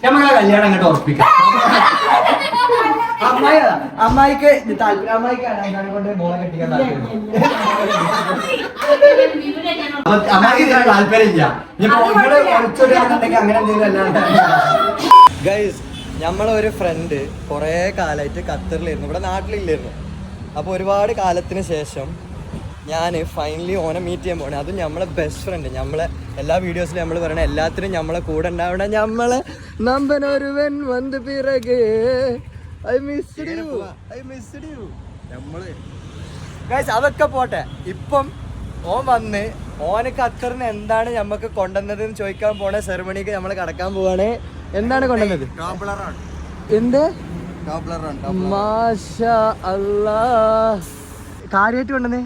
നമ്മളെ കല്യാണം അങ്ങോട്ട് ഉറപ്പിക്കാം. അമ്മായിക്ക് താല്പര്യം, അമ്മായിക്ക് അനാനെ കൊണ്ട് മോളെ കെട്ടിക്കാൻ താല്പര്യം. അമ്മായിക്ക് ഇതിന് താല്പര്യമില്ല. അങ്ങനെ എന്തെങ്കിലും അല്ലാണ്ട്. ഗൈസ്, നമ്മളൊരു ഫ്രണ്ട് കുറേ കാലമായിട്ട് ഖത്തറിലായിരുന്നു, ഇവിടെ നാട്ടിലില്ലായിരുന്നു. അപ്പോൾ ഒരുപാട് കാലത്തിന് ശേഷം ഞാൻ ഫൈനലി ഓനെ മീറ്റ് ചെയ്യാൻ പോകണേ. അതും നമ്മളെ ബെസ്റ്റ് ഫ്രണ്ട്. നമ്മളെ എല്ലാ വീഡിയോസിലും നമ്മൾ പറയണ എല്ലാത്തിനും നമ്മളെ കൂടെ ഉണ്ടാവണ നമ്മളെ നമ്പനൊരുവൻ വന്ന് പിറകെ I missed you. ഗൈസ്, അതൊക്കെ പോട്ടെ. ഇപ്പം ഓൻ വന്ന് ഓന് ഖത്തറിന് എന്താണ് നമ്മക്ക് കൊണ്ടുവന്നതെന്ന് ചോദിക്കാൻ പോണ സെറമണിക്ക് നമ്മൾ കടക്കാൻ പോവാണ്. എന്താണ് കൊണ്ടുവന്നത്? എന്ത്? മാഷാ അല്ലാഹ്. കാര്യമായിട്ട് കൊണ്ടുവന്നേ?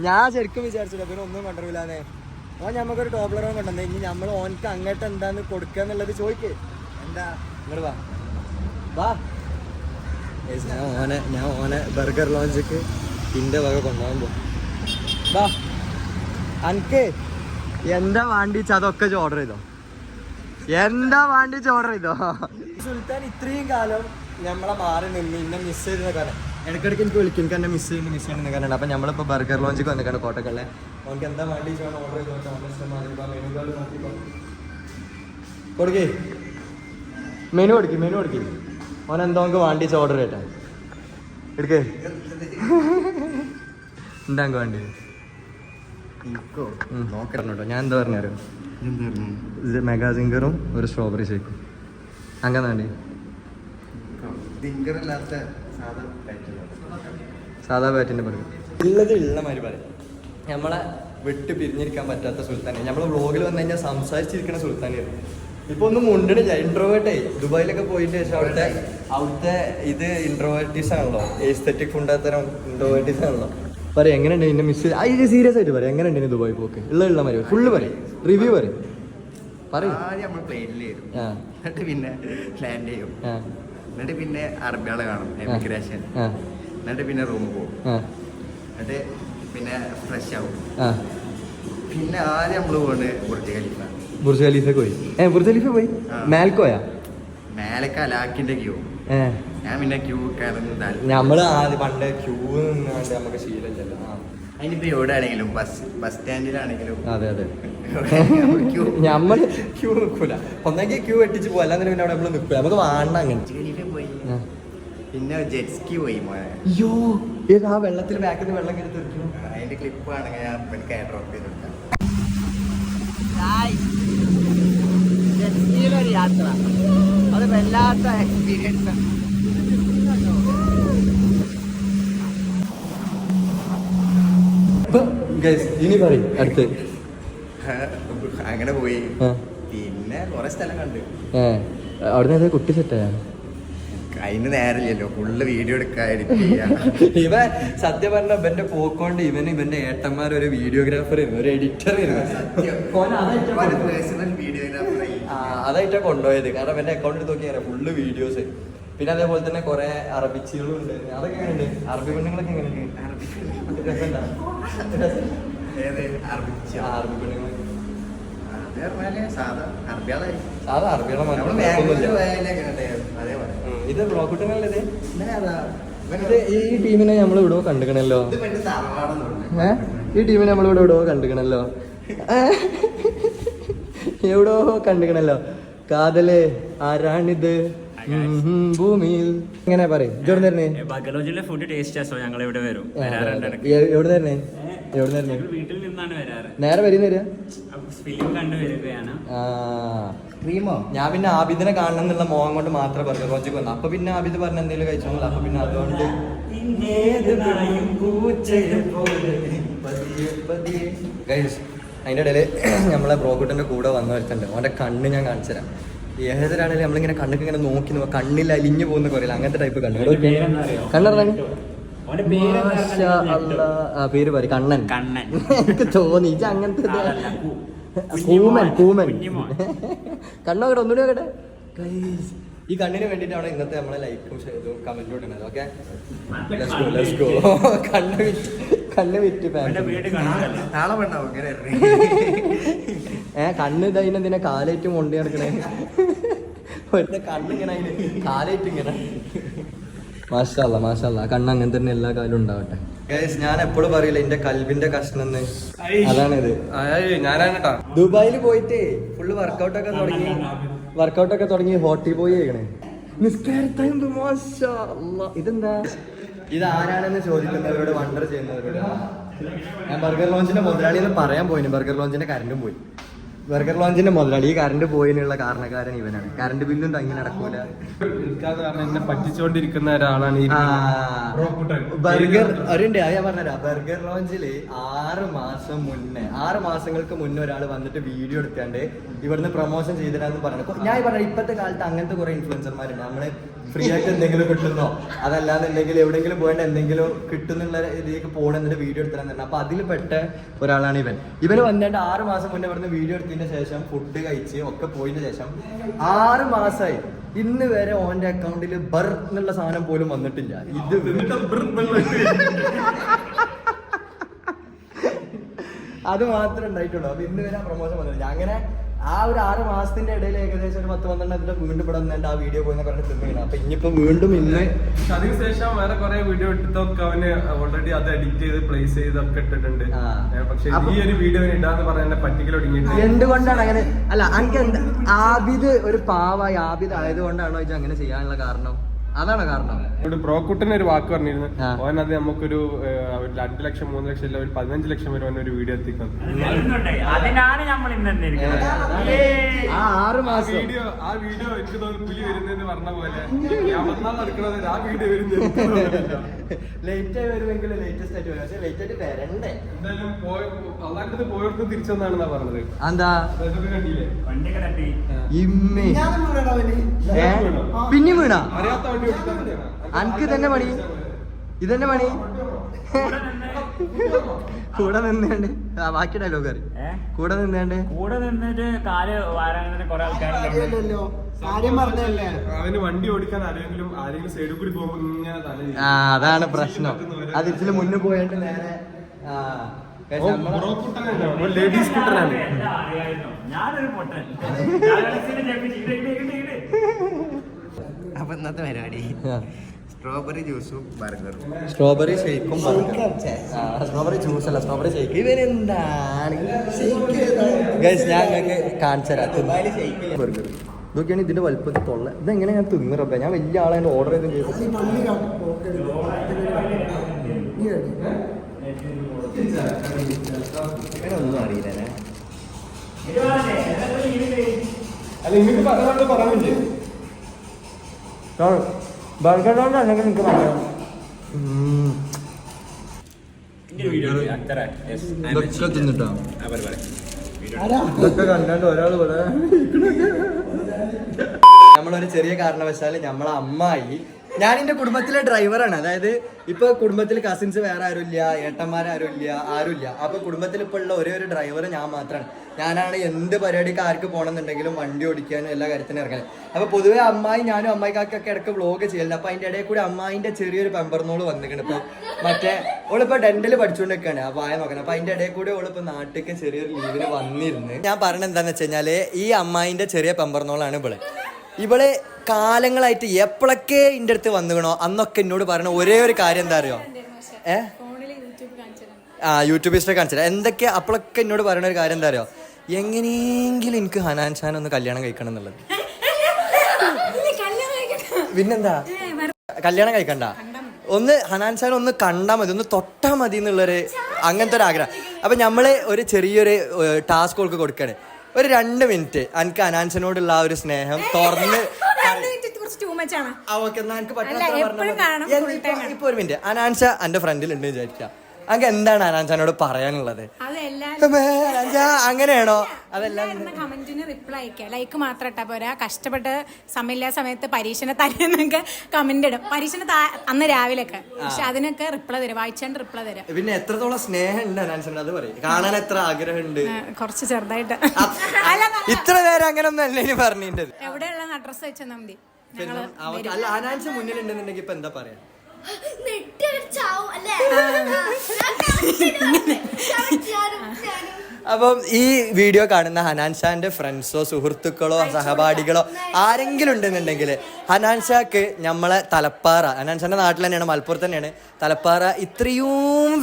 ഞാൻ ശരിക്കും വിചാരിച്ചില്ല പിന്നെ ഒന്നും കൊണ്ടുവരില്ലാന്നേ. ഓൻ ഞമ്മക്കൊരു ടോപ്ലറോൺ കൊണ്ടുവന്നേ. ഇനി നമ്മൾ ഓനക്ക് അങ്ങോട്ട് എന്താന്ന് കൊടുക്കുക എന്നുള്ളത് ചോദിക്കേ. എന്താ ഇങ്ങോട്ട് വാ. ഞാൻ ഓനെ ബർഗർ ലോഞ്ചിക്ക് ഇന്റെ വക കൊണ്ടുപോകാൻ പോകും. വാ, അനക്ക് എന്താ വാണ്ടിച്ച് അതൊക്കെ ഓർഡർ ചെയ്തോ. സുൽത്താൻ ഇത്രയും കാലം നമ്മളെ മാറി നിന്ന് ഇന്നെ മിസ് ചെയ്യുന്ന കാരണം ഇടയ്ക്കിടയ്ക്ക് എനിക്ക് വിളിക്കും. എനിക്ക് എന്നെ മിസ് ചെയ്യുന്ന കാരണം. അപ്പം നമ്മളിപ്പോൾ ബർഗർ ലോഞ്ചിക്ക് വന്നിട്ടാണ് കോട്ടക്കല്ലേ. ഓനക്ക് എന്താ വേണ്ടി ഓർഡർ ചെയ്തോ. മെനു കാർഡ് നോക്കിക്കോ. കൊടുക്കേ, മെനു കൊടുക്കി. ഓൻ എന്തോ നമുക്ക് വാണ്ടിച്ച് ഓർഡർ ചെയ്യട്ടെ. എടുക്കേ, എന്താ വേണ്ടി നോക്കട്ടോ. ഞാൻ എന്താ പറഞ്ഞാരോ, മെഗാ സിംഗറും ഒരു സ്ട്രോബെറി ഷേക്കും. അങ്ങനെ വേണ്ടി സാധാ പാറ്റിന്റെ ബർഗർ ഉള്ള മാതിരി പറയും. നമ്മളെ വിട്ട് പിരിഞ്ഞിരിക്കാൻ പറ്റാത്ത സുൽത്താനെ. നമ്മളെ വ്ളോഗിൽ വന്നു കഴിഞ്ഞാൽ സംസാരിച്ചിരിക്കുന്ന സുൽത്താനായിരുന്നു. ഇപ്പൊ ഒന്നും മുണ്ടിടില്ല. ഇൻട്രോവേർട്ടേ ദുബായിലൊക്കെ പോയിട്ട് ശേഷം അവിടുത്തെ ഇത് ഇൻട്രോവേർട്ടീസ് ആണല്ലോ. എസ്തെറ്റിക് ഫുണ്ടത്തരം ഇൻട്രോവേർട്ടീസ് ആണല്ലോ. പറയാം എങ്ങനെയുണ്ട് നിന്നെ മിസ്. ഇത് സീരിയസ് ആയിട്ട് പറയാം. എങ്ങനെയുണ്ട് ദുബായ് പോക്ക്? ഉള്ള മാതിരി ഫുള്ള് പറയും. റിവ്യൂ പറയും. എന്നിട്ട് പിന്നെ ലാൻഡ് ചെയ്യും. എന്നിട്ട് പിന്നെ അറബികളെ കാണും, എമിഗ്രേഷൻ. എന്നിട്ട് പിന്നെ റൂമിൽ പോകും. എന്നിട്ട് പിന്നെ ഫ്രഷ് ആവും. പിന്നെ ആദ്യം നമ്മള് പോകണ്ട് ബുർജ് ഖലീഫ പോയി. ബുർജ് ഖലീഫ പോയി. മേൽക്കോയാ? മേലക്ക ലാക്കിന്റെ ക്യൂ. ഞാൻ പിന്നെ ക്യൂ നമ്മള് പണ്ട് ക്യൂ നിന്നാണ്ട് നമുക്ക് ശീലമില്ലല്ലോ. അതിനിപ്പോ എവിടെ ആണെങ്കിലും ബസ് സ്റ്റാൻഡിലാണെങ്കിലും. അതെ നമ്മള് ക്യൂ നിൽക്കൂല. ഒന്നെങ്കിൽ ക്യൂ വെട്ടിച്ച് പോകാം, അല്ലാതെ പിന്നെ അവിടെ നമ്മള് നിൽക്കൂല. നമുക്ക് വേണ്ട അങ്ങനെ പോയി. പിന്നെ ജെറ്റ്സ്കി പോയി മോനെ. അയ്യോ, ആ വെള്ളത്തിന് ബാക്കിൽ നിന്ന് വെള്ളം കയറി തീർക്കുന്നു. അതിന്റെ ക്ലിപ്പ് ആണെങ്കിൽ ഞാൻ ഡ്രോപ്പ് ചെയ്ത് കൊടുക്കാം. ജെറ്റ്സ്കിയിലൊരു യാത്ര അത് വല്ലാത്ത എക്സ്പീരിയൻസ്. ഇനി പറയും അടുത്ത്. അങ്ങനെ പോയി. പിന്നെ കൊറേ സ്ഥലം കണ്ട്. അവിടെ കുട്ടി സെറ്റായ അതിന് നേരമില്ലല്ലോ, ഫുള്ള് വീഡിയോ എടുക്കാൻ. ഇവ സത്യം പറഞ്ഞ ഇവന്റെ പോക്കോണ്ട് ഇവന്റെ ഏട്ടന്മാരൊരു വീഡിയോഗ്രാഫർ ആയിരുന്നു, ഒരു എഡിറ്റർ ആയിരുന്നു. അതായിട്ടാ കൊണ്ടുപോയത്. കാരണം എന്റെ അക്കൗണ്ടിൽ നോക്കിയാൽ ഫുള്ള് വീഡിയോസ്. പിന്നെ അതേപോലെ തന്നെ കുറെ അറബിച്ചുകളും ഉണ്ട്. അതൊക്കെ എങ്ങനെയുണ്ട്? അറബി പെണ്ണുങ്ങളൊക്കെ എങ്ങനെയുണ്ട്? അറബി പെണ്ണുങ്ങൾ സാധാ അറബികളെ. ഇത് ബ്ലോക്ക് കുട്ടനല്ലേ? ഇത് ഈ ടീമിനെ നമ്മൾ ഇവിടെ കണ്ടുകണല്ലോ. ഈ ടീമിനെ നമ്മൾ ഇവിടെ കണ്ടുകണല്ലോ. എവിടോ കണ്ടുകണല്ലോ. കാതലേ ആരാണിത് ഭൂമിയിൽ. ഇങ്ങനെ പറയും. ഫുഡ് ടേസ്റ്റ് ഞങ്ങൾ ഇവിടെ വരും. എവിടെ തരണേ? വീട്ടിൽ നിന്നാണ് വരാറ്. നേരെ വരുന്ന ഫിലിം കണ്ടു വരികയാണ്. ഞാൻ പിന്നെ ആബിദിനെ കാണണം എന്നുള്ള മോഹം കൊണ്ട് മാത്രമേ പറഞ്ഞു റോജിക്ക് വന്നു. അപ്പൊ പിന്നെ ആബിദ് പറഞ്ഞ എന്തെങ്കിലും കഴിച്ചോളൂ. അപ്പൊ പിന്നെ അതുകൊണ്ട് അതിന്റെ ഇടയില് നമ്മളെ ബ്രോക്കുട്ടന്റെ കൂടെ വന്നു വരുത്തുണ്ട്. അവന്റെ കണ്ണ് ഞാൻ കാണിച്ചു തരാം. ഏതൊരാണെങ്കിലും നമ്മളിങ്ങനെ കണ്ണൊക്കെ ഇങ്ങനെ നോക്കി നോക്കാം. കണ്ണിൽ അലിഞ്ഞു പോകുന്ന കുറയില്ല, അങ്ങനത്തെ ടൈപ്പ് കണ്ണ്. കണ്ണറിഞ്ഞ പേര് പറയും. കണ്ണൻ. എനിക്ക് തോന്നി ഇത് അങ്ങനത്തെ കൂമൻ. കണ്ണോക്കട്ടെ, ഒന്നുകൂടി നോക്കട്ടെ. ഈ കണ്ണിന് വേണ്ടിയിട്ടാണ് ഇന്നത്തെ നമ്മളെ ലൈക്കും ഷെയറും കമന്റും ഇടുന്നത്. ഓക്കെ, കണ്ണ് വിറ്റ് വീട് കണ്ടില്ല. നാളെ വേണ്ടാവും കണ്ണ് ഇതതിനെന്തിനാ കാലേറ്റ് കൊണ്ടു നടക്കണേ? ഒരു കണ്ണിങ്ങനെ അതിന് കാലേറ്റ് ഇങ്ങനെ. മാഷാല്ല കണ്ണ് അങ്ങനെ തന്നെ എല്ലാ കാലവും ഉണ്ടാവട്ടെ. ഞാൻ എപ്പോഴും പറയില്ല എന്റെ കൽവിന്റെ കഷ്ണം അതാണിത്. ഞാനാണ് ദുബായിൽ പോയിട്ട് ഫുള്ള് വർക്കൗട്ടൊക്കെ തുടങ്ങി ഹോട്ടലിൽ പോയി കഴിക്കണേ. ഇതെന്താ? ഇത് ആരാണെന്ന് ചോദിക്കുന്നവരോട് വണ്ടർ ചെയ്യുന്നവരോട് ഞാൻ ബർഗർ ലോഞ്ചിന്റെ മുതലാളി എന്ന് പറയാൻ പോയിന്. ബർഗർ ലോഞ്ചിന്റെ കറണ്ടും പോയി. ബർഗർ ലോഞ്ചിന്റെ മുതലാളി ഈ കറണ്ട് പോയതിനുള്ള കാരണക്കാരൻ ഇവനാണ്. കറണ്ട് ബില്ലും തങ്ങി നടക്കൂല. എന്നെ പറ്റിച്ചോണ്ടിരിക്കുന്ന ഒരാളാണ് ഈ ബർഗർ അറിയണ്ടേ? അത് ഞാൻ പറഞ്ഞുതരാം. ബർഗർ ലോഞ്ചില് 6 മാസങ്ങൾക്ക് മുന്നേ ഒരാൾ വന്നിട്ട് വീഡിയോ എടുക്കാണ്ട് ഇവിടുന്ന് പ്രൊമോഷൻ ചെയ്തിട്ടാന്ന് പറഞ്ഞു. ഞാൻ പറഞ്ഞ ഇപ്പോഴത്തെ കാലത്ത് അങ്ങനത്തെ കുറെ ഇൻഫ്ലുവൻസർമാരുണ്ട്. നമ്മള് ഫ്രീ ആയിട്ട് എന്തെങ്കിലും കിട്ടുന്നോ അതല്ലാന്നുണ്ടെങ്കിൽ എവിടെയെങ്കിലും പോയിട്ട് എന്തെങ്കിലും കിട്ടുന്നുള്ള ഇതിലേക്ക് പോകണം എന്നിട്ട് വീഡിയോ എടുത്തരാന്ന് പറഞ്ഞു. അപ്പൊ അതിൽ പെട്ട ഒരാളാണ് ഇവന് വന്നിട്ട് 6 മാസം മുന്നേ ഇവിടുന്ന് വീഡിയോ എടുത്തതിന് ശേഷം ഫുഡ് കഴിച്ച് ഒക്കെ പോയതിന് ശേഷം 6 മാസമായി ഇന്ന് വരെ ഓന്റെ അക്കൗണ്ടിൽ ബർ എന്നുള്ള സാധനം പോലും വന്നിട്ടില്ല. ഇത് അത് മാത്രമേ ഉണ്ടായിട്ടുള്ളൂ. അപ്പൊ ഇന്ന് വരെ പ്രൊമോഷൻ വന്നിട്ടില്ല. അങ്ങനെ ആ ഒരു 6 മാസത്തിന്റെ ഇടയിൽ ഏകദേശം ഒരു 10-12 വീണ്ടും ഇവിടെ വന്നിട്ട് ആ വീഡിയോ പോയി പറഞ്ഞിട്ട് തിന്നുകയാണ്. അപ്പൊ ഇനിയിപ്പോ വീണ്ടും ഇന്ന് അതിനുശേഷം വേറെ കുറെ വീഡിയോ ഇട്ടതൊക്കെ അവന് ഓൾറെഡി അത് എഡിറ്റ് ചെയ്ത് പ്ലേസ് ചെയ്തൊക്കെ ഇട്ടിട്ടുണ്ട്. പക്ഷെ ഈ ഒരു വീഡിയോ ഇടാന്ന് പറയാൻ പറ്റിക്കൽ ഒടുങ്ങിയിട്ട് എന്തുകൊണ്ടാണ് അങ്ങനെ? അല്ല എനിക്ക് എന്താ ആബിദ് ഒരു പാവായി ആബിദ് ആയതുകൊണ്ടാണോ ഇത് അങ്ങനെ ചെയ്യാനുള്ള കാരണം? അതാണ് കാരണം. ഇവിടെ ബ്രോക്കുട്ടന് ഒരു വാക്ക് പറഞ്ഞിരുന്നു. അവൻ അത് നമുക്കൊരു 2 ലക്ഷം 3 ലക്ഷം ഇല്ല 15 ലക്ഷം വരെ ഒരു വീഡിയോ എത്തിക്കും. അതിനാണ് നമ്മൾ ഇന്ന് ആ 6 മാസം ആ വീഡിയോ എനിക്ക് തോന്നുന്നു പുലി വരുന്നതെന്ന് പറഞ്ഞ പോലെ നടക്കുന്നത് ആ വീഡിയോ വരുന്നത് ലേറ്റ് ആയി വരുമെങ്കിൽ ലേറ്റസ്റ്റ് ആയിട്ട് വരും. പക്ഷെ ലേറ്റ് ആയിട്ട് വരണ്ടേ? എന്തായാലും അല്ലാണ്ടത് പോയടത്ത് തിരിച്ചെന്നാണെന്നാ പറഞ്ഞത്. എന്താ കണ്ടില്ലേ വണ്ടി കിടത്തി പിന്നെ വീണാ? അറിയാത്ത വണ്ടി ഓടിക്കാൻ അനക്ക് തന്നെ പണി ഇതന്നെ പണി കൂടെ നിന്നേണ്ട്. ബാക്കി ഡയലോഗ് അറിയാം. കൂടെ നിന്നിട്ട് കാല് വാരാൻ കുറെ ആൾക്കാരുണ്ടല്ലോ. അവന് വണ്ടി ഓടിക്കാൻ ആരെങ്കിലും സൈഡിൽ കൂടി പോകുമ്പോ ഇങ്ങനെ തല. അതാണ് പ്രശ്നം. അത് ഇതില് മുന്നേ പോയിട്ട് നേരെ ലേഡീസ് സ്കൂട്ടറാണ്. ഞാനൊരു പൊട്ടൻ. അപ്പൊ ഇന്നത്തെ പരിപാടി സ്ട്രോബെറി ജ്യൂസും ബർഗറും. സ്ട്രോബെറി ഷേക്കും സ്ട്രോബെറി ജ്യൂസ് അല്ല സ്ട്രോബെറി ഷേക്ക്. ഇവനെന്താണ് ഞാൻ നിങ്ങൾക്ക് കാണിച്ചു തരാം. ബർഗർ ഇതൊക്കെയാണ് ഇതിന്റെ വലുപ്പത്തിൽ തൊള്ള. ഇതെങ്ങനെ ഞാൻ തിന്നുറപ്പ? ഞാൻ വലിയ ആളെ ഓർഡർ ചെയ്തും ചെയ്തു. ഒന്നും അറിയില്ല. അല്ല ഇങ്ങോട്ട് പറഞ്ഞില്ലേ ബർഗറിനോട് അല്ലെങ്കിൽ എനിക്ക് പറയാം. ഇതൊക്കെ തിന്നിട്ടോ ഇതൊക്കെ കണ്ടാണ്ട് ഒരാൾ നമ്മളൊരു ചെറിയ കാരണവശാല് നമ്മളെ അമ്മായി, ഞാൻ എന്റെ കുടുംബത്തിലെ ഡ്രൈവറാണ്. അതായത് ഇപ്പൊ കുടുംബത്തിൽ കസിൻസ് വേറെ ആരുമില്ല, ആരുമില്ല. അപ്പൊ കുടുംബത്തിൽ ഇപ്പൊ ഉള്ള ഒരേ ഒരു ഡ്രൈവർ ഞാൻ മാത്രമാണ്. ഞാനാണ് എന്ത് പരിപാടിക്ക് ആർക്ക് പോകണമെന്നുണ്ടെങ്കിലും വണ്ടി ഓടിക്കാനും എല്ലാ കാര്യത്തിനും ഇറങ്ങാനും. അപ്പൊ പൊതുവെ അമ്മായി ഞാനും അമ്മായിക്കാക്കൊക്കെ ഇടയ്ക്ക് വ്ളോഗ് ചെയ്യലുണ്ട്. അപ്പൊ അതിന്റെ ഇടയിൽ കൂടി അമ്മായിന്റെ ചെറിയൊരു പെമ്പർന്നോള് വന്നിട്ടുണ്ട്. ഇപ്പൊ മറ്റേ ഓളിപ്പോ ഡെന്റൽ പഠിച്ചുകൊണ്ടിരിക്കുകയാണ്. അപ്പൊ ആയ നോക്കണം. അപ്പൊ അതിന്റെ ഇടയിൽ കൂടി ഓളിപ്പോ നാട്ടിലേക്ക് ചെറിയൊരു ലീവിന് വന്നിരുന്നു. ഞാൻ പറഞ്ഞത് എന്താന്ന് വെച്ച് കഴിഞ്ഞാല് ഈ അമ്മായിന്റെ ചെറിയ പെമ്പർന്നോളാണ് ഇവള് കാലങ്ങളായിട്ട് എപ്പോഴൊക്കെ എൻ്റെ അടുത്ത് വന്നുകണോ അന്നൊക്കെ എന്നോട് പറയണ ഒരേ ഒരു കാര്യം എന്താ അറിയോ? യൂട്യൂബ് ഇഷ്ടം കാണിച്ചില്ല എന്തൊക്കെ അപ്പോഴൊക്കെ എന്നോട് പറയുന്ന ഒരു കാര്യം എന്താ അറിയോ? എങ്ങനെയെങ്കിലും എനിക്ക് ഹനാൻ ഷാൻ ഒന്ന് കല്യാണം കഴിക്കണം എന്നുള്ളത്. പിന്നെന്താ കല്യാണം കഴിക്കണ്ട, ഒന്ന് ഹനാൻ ഷാൻ ഒന്ന് കണ്ടാൽ മതി, ഒന്ന് തൊട്ടാൽ മതി എന്നുള്ളൊരു അങ്ങനത്തെ ഒരു ആഗ്രഹം. അപ്പൊ നമ്മള് ഒരു ചെറിയൊരു ടാസ്ക് കൊടുക്കുകയാണ്. ഒരു 2 മിനിറ്റ് എനിക്ക് അനാൻസിനോടുള്ള ആ ഒരു സ്നേഹം തുറന്ന് ഇപ്പൊ ഒരു മിനിറ്റ് അനാൻസ എന്റെ ഫ്രണ്ടിൽ ഉണ്ട് വിചാരിക്കാം. അങ്ങ് എന്താണ് അനാൻസാനോട് പറയാനുള്ളത്? അങ്ങനെയാണോ? അതെല്ലാം കമന്റിന് റിപ്ലൈ അയക്കുക. ലൈക്ക് മാത്രം ഇട്ടാ പോരാ. കഷ്ടപ്പെട്ട് സമയമില്ലാ സമയത്ത് പരീക്ഷണ തരുന്നൊക്കെ കമന്റ് ഇടും. പരീക്ഷണ അന്ന് രാവിലെയൊക്കെ. പക്ഷെ അതിനൊക്കെ റിപ്ലൈ തരും, വായിച്ചാണ്ട് റിപ്ലൈ തരും. പിന്നെ എത്രത്തോളം സ്നേഹം ഉണ്ട് അനാൻസിന് അത് പറയും. കാണാൻ എത്ര ആഗ്രഹമുണ്ട്. കുറച്ച് ചെറുതായിട്ട് ഇത്ര നേരം അങ്ങനെ ഒന്നും അല്ലേ പറഞ്ഞിട്ട്. എവിടെയുള്ള അഡ്രസ് വെച്ചാൽ മതി. അല്ല ഹനാൻസ് മുന്നിലുണ്ടെന്നുണ്ടെങ്കിൽ ഇപ്പൊ എന്താ പറയാ? അപ്പം ഈ വീഡിയോ കാണുന്ന ഹനാൻഷാന്റെ ഫ്രണ്ട്സോ സുഹൃത്തുക്കളോ സഹപാഠികളോ ആരെങ്കിലും ഉണ്ടെന്നുണ്ടെങ്കിൽ ഹനാൻഷാക്ക് നമ്മളെ തലപ്പാറ, ഹനാൻഷാന്റെ നാട്ടിൽ തന്നെയാണ്, മലപ്പുറത്ത് തന്നെയാണ് തലപ്പാറ, ഇത്രയും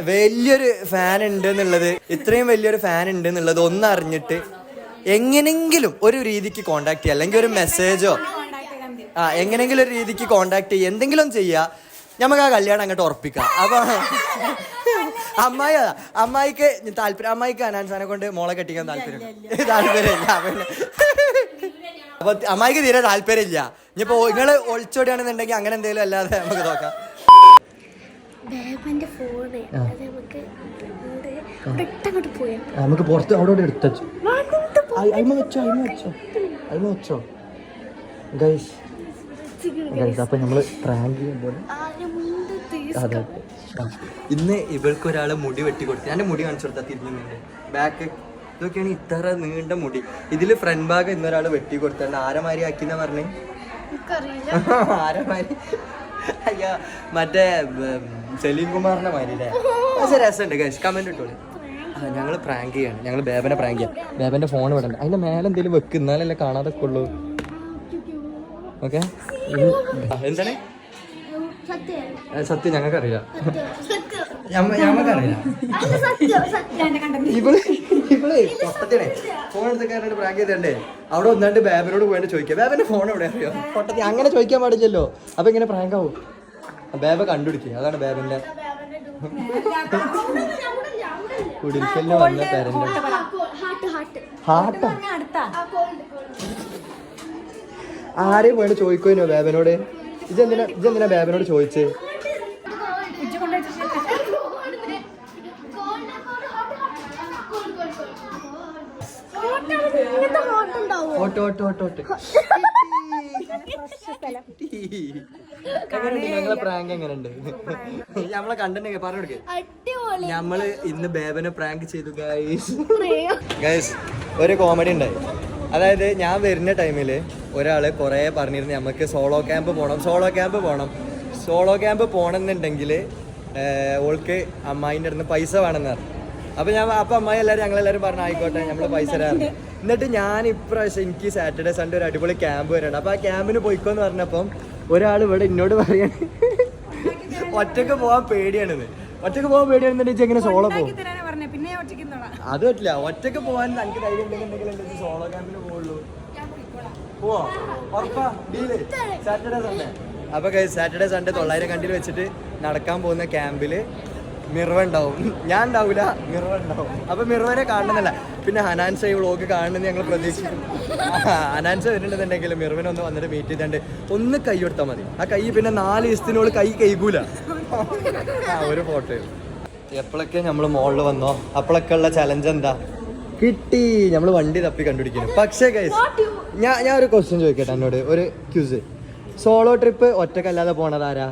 വലിയൊരു ഫാൻ ഉണ്ട് എന്നുള്ളത്, ഇത്രയും വലിയൊരു ഫാൻ ഉണ്ട് എന്നുള്ളത് ഒന്നറിഞ്ഞിട്ട് എങ്ങനെങ്കിലും ഒരു രീതിക്ക് കോണ്ടാക്ട് ചെയ്യുക, അല്ലെങ്കിൽ ഒരു മെസ്സേജോ എങ്ങനെങ്കിലും ഒരു രീതിക്ക് കോണ്ടാക്ട് ചെയ്യുക, എന്തെങ്കിലും ചെയ്യുക, നമുക്ക് ആ കല്യാണം അങ്ങോട്ട് ഉറപ്പിക്കാം. അപ്പൊ അമ്മായിക്ക് താല്പര്യം, അമ്മായിക്ക് ഹനാൻഷാനെ കൊണ്ട് മോളെ കെട്ടിക്കാൻ താല്പര്യമില്ല. അപ്പൊ അമ്മായിക്ക് തീരെ താല്പര്യമില്ല. ഇനിയിപ്പോ നിങ്ങള് ഒളിച്ചോടിയാണെന്നുണ്ടെങ്കിൽ അങ്ങനെ എന്തെങ്കിലും അല്ലാതെ നമുക്ക് നോക്കാം. നമുക്ക് പുറത്ത് അവിടെ എടുത്തോ ഗൈസ്. അപ്പൊ നമ്മള് പ്രാങ്ക് ചെയ്യുമ്പോൾ അതെ ഇന്ന് ഇവൾക്ക് ഒരാള് മുടി വെട്ടി കൊടുത്തു. ഞാൻ മുടി കാണിച്ചു കൊടുത്താ തിരിഞ്ഞുണ്ട് ബാക്ക്, ഇതൊക്കെയാണ് ഇത്ര നീണ്ട മുടി. ഇതില് ഫ്രണ്ട് ഭാഗം ഇന്നൊരാള് വെട്ടി കൊടുത്തണ്ട്. ആരമാരി ആക്കിന്നാ പറഞ്ഞേ? ആരമാരി? അയ്യാ മറ്റേ സലീം കുമാറിന്റെ മാരില്ലേ? പക്ഷെ രസമുണ്ട് ഗൈസ്, കമന്റ് ഇട്ടോളൂ. ഞങ്ങള് പ്രാങ്ക് ചെയ്യാണ്, ഞങ്ങള് ബേബനെ പ്രാങ്ക് ചെയ്യാം. ബേബന്റെ ഫോൺ ഇവിടെ ഉണ്ട്, അതിന്റെ മേലെ എന്തെങ്കിലും വെക്ക്, എന്നാലല്ലേ കാണാതൊക്കെ ഉള്ളൂ. ഓക്കെ എന്താണ് സത്യം? ഞങ്ങൾക്കറിയില്ല, ഞമ്മക്കറിയില്ല. ഇവള് പൊട്ടത്തിനെ ഫോൺ എടുത്തക്കാരനായിട്ട് പ്രാങ്ക് ചെയ്തേ. അവിടെ ഒന്നാണ്ട് ബേബനോട് പോയിട്ട് ചോദിക്കാം, ബേബന്റെ ഫോൺ എവിടെ അറിയോ? പൊട്ടത്തി അങ്ങനെ ചോദിക്കാൻ പാടില്ലല്ലോ. അപ്പൊ ഇങ്ങനെ പ്രാങ്ക് ആവും. ബേബ കണ്ടുപിടിക്കുക, അതാണ് ബേബന്റെ കുടിൽക്കലിന് വന്ന പേരന്റെ ഹാർട്ടാ. ആരെയും പോയിട്ട് ചോദിക്കുമോ ബേബനോട്? ഇജെന്തിനാ ബേബനോട് ചോദിച്ചേ? ഞങ്ങളെ പ്രാങ്ക് എങ്ങനെയുണ്ട്? നമ്മളെ കണ്ടന്റ് പറഞ്ഞു കൊടുക്കേ. നമ്മള് ഇന്ന് ബേബനെ പ്രാങ്ക് ചെയ്തു ഗൈസ്. ഒരു കോമഡി ഉണ്ടായി. അതായത് ഞാൻ വരുന്ന ടൈമിൽ ഒരാള് കുറേ പറഞ്ഞിരുന്നു നമുക്ക് സോളോ ക്യാമ്പ് പോകണമെന്നുണ്ടെങ്കിൽ ഓൾക്ക് അമ്മായിൻ്റെ അടുത്ത് പൈസ വേണമെന്ന് പറഞ്ഞു. അപ്പം അമ്മായി ഞങ്ങളെല്ലാവരും പറഞ്ഞു ആയിക്കോട്ടെ നമ്മൾ പൈസ തരാറുണ്ട്. എന്നിട്ട് ഞാൻ ഇപ്രാവശ്യം എനിക്ക് സാറ്റർഡേ സൺഡേ ഒരു അടിപൊളി ക്യാമ്പ് വരുന്നുണ്ട്. അപ്പോൾ ആ ക്യാമ്പിന് പോയിക്കോന്ന് പറഞ്ഞപ്പം ഒരാൾ ഇവിടെ എന്നോട് പറയാണ് ഒറ്റക്ക് പോകാൻ പേടിയാണെന്നുണ്ടെങ്കിൽ എങ്ങനെ സോളോ പോകും? അത് പറ്റില്ല. ഒറ്റക്ക് പോകാൻ എനിക്ക് ധൈര്യം ഉണ്ടെന്നുണ്ടെങ്കിൽ സോളോ ക്യാമ്പിന് പോകുള്ളൂ. പോവോ? ഉറപ്പാ? ഡീല്? Saturday Sunday. അപ്പൊ സാറ്റർഡേ സൺഡേ 900 കണ്ടിൽ വെച്ചിട്ട് നടക്കാൻ പോകുന്ന ക്യാമ്പില് മിർവ ഉണ്ടാവും, ഞാൻ ഉണ്ടാവില്ല, മിർവ ഉണ്ടാവും. അപ്പൊ മിർവനെ കാണണമെന്നല്ല, പിന്നെ ഹനാൻസ ഈ വ്ളോഗ് കാണണമെന്ന് ഞങ്ങൾ പ്രതീക്ഷിക്കുന്നു. ഹനാൻസ വരുന്നുണ്ടെന്നുണ്ടെങ്കിൽ മിർവനെ ഒന്ന് വന്നിട്ട് മീറ്റ് ചെയ്താണ്ട് ഒന്ന് കൈ കൊടുത്താൽ മതി. ആ കൈ പിന്നെ 4 ദിവസത്തിനോട് കൈ കൈകൂല. ഒരു ഫോട്ടോ എപ്പോഴൊക്കെ നമ്മൾ മോളിൽ വന്നോ അപ്പോഴൊക്കെ ഉള്ള ചലഞ്ച് എന്താ? കിട്ടി, നമ്മൾ വണ്ടി തപ്പി കണ്ടുപിടിക്കുന്നു. പക്ഷേ ഗൈസ് ഞാൻ ഒരു ക്വസ്റ്റ്യൻ ചോദിക്കട്ടെ എന്നോട്, ഒരു ക്യൂസ്. സോളോ ട്രിപ്പ് ഒറ്റക്കല്ലാതെ പോണതാരാ?